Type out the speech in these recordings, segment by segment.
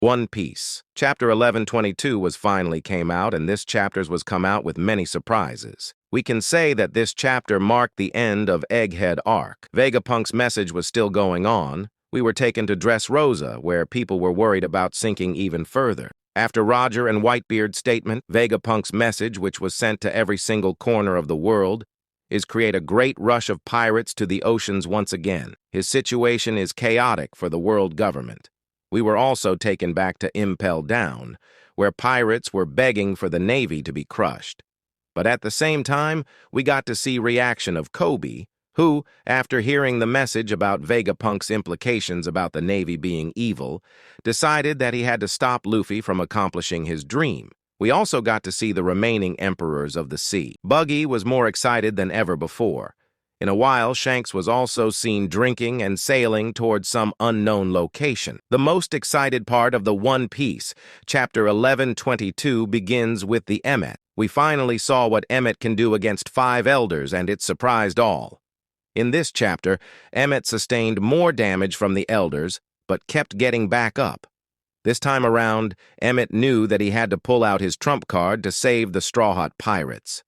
One Piece. Chapter 1122 was finally came out, and this chapter's was come out with many surprises. We can say that this chapter marked the end of Egghead arc. Vegapunk's message was still going on. We were taken to Dressrosa, where people were worried about sinking even further. After Roger and Whitebeard's statement, Vegapunk's message, which was sent to every single corner of the world, is create a great rush of pirates to the oceans once again. His situation is chaotic for the world government. We were also taken back to Impel Down, where pirates were begging for the Navy to be crushed. But at the same time, we got to see reaction of Kobe, who, after hearing the message about Vegapunk's implications about the Navy being evil, decided that he had to stop Luffy from accomplishing his dream. We also got to see the remaining Emperors of the Sea. Buggy was more excited than ever before. In a while, Shanks was also seen drinking and sailing towards some unknown location. The most excited part of the One Piece, Chapter 1122, begins with the Emet. We finally saw what Emet can do against 5 elders, and it surprised all. In this chapter, Emet sustained more damage from the elders, but kept getting back up. This time around, Emet knew that he had to pull out his trump card to save the Straw Hat Pirates.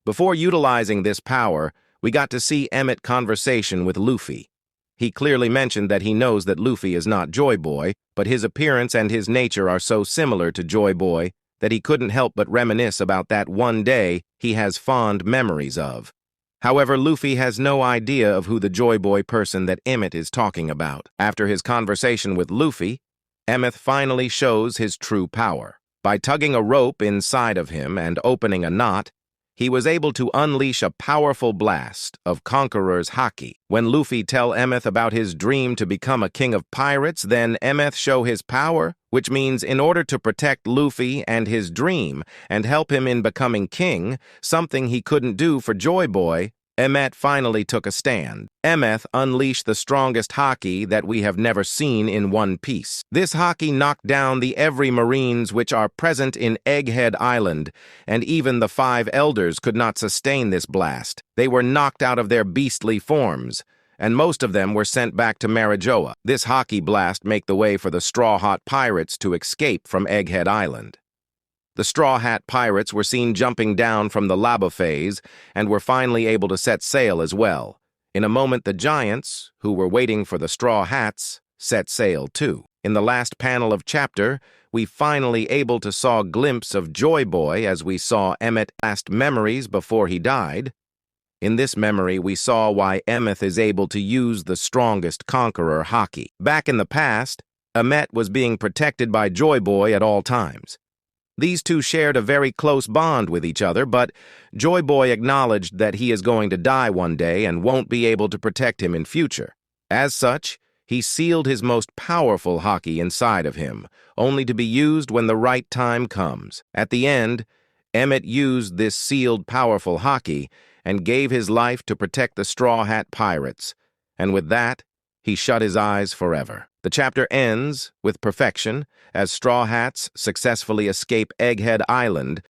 Before utilizing this power, we got to see Emet's conversation with Luffy. He clearly mentioned that he knows that Luffy is not Joy Boy, but his appearance and his nature are so similar to Joy Boy that he couldn't help but reminisce about that one day he has fond memories of. However, Luffy has no idea of who the Joy Boy person that Emet is talking about. After his conversation with Luffy, Emet finally shows his true power. By tugging a rope inside of him and opening a knot, he was able to unleash a powerful blast of Conqueror's Haki. When Luffy tell Emet about his dream to become a king of pirates, then Emet show his power, which means in order to protect Luffy and his dream and help him in becoming king, something he couldn't do for Joy Boy, Emet finally took a stand. Emet unleashed the strongest Haki that we have never seen in One Piece. This Haki knocked down the every marines which are present in Egghead Island, and even the 5 elders could not sustain this blast. They were knocked out of their beastly forms, and most of them were sent back to Marijoa. This Haki blast make the way for the Straw Hat Pirates to escape from Egghead Island. The Straw Hat Pirates were seen jumping down from the lava phase and were finally able to set sail as well. In a moment, the Giants, who were waiting for the Straw Hats, set sail too. In the last panel of chapter, we finally able to saw a glimpse of Joy Boy as we saw Emet's last memories before he died. In this memory, we saw why Emet is able to use the strongest conqueror Haki. Back in the past, Emet was being protected by Joy Boy at all times. These two shared a very close bond with each other, but Joy Boy acknowledged that he is going to die one day and won't be able to protect him in future. As such, he sealed his most powerful Haki inside of him, only to be used when the right time comes. At the end, Emet used this sealed powerful Haki and gave his life to protect the Straw Hat Pirates, and with that, he shut his eyes forever. The chapter ends with perfection as Straw Hats successfully escape Egghead Island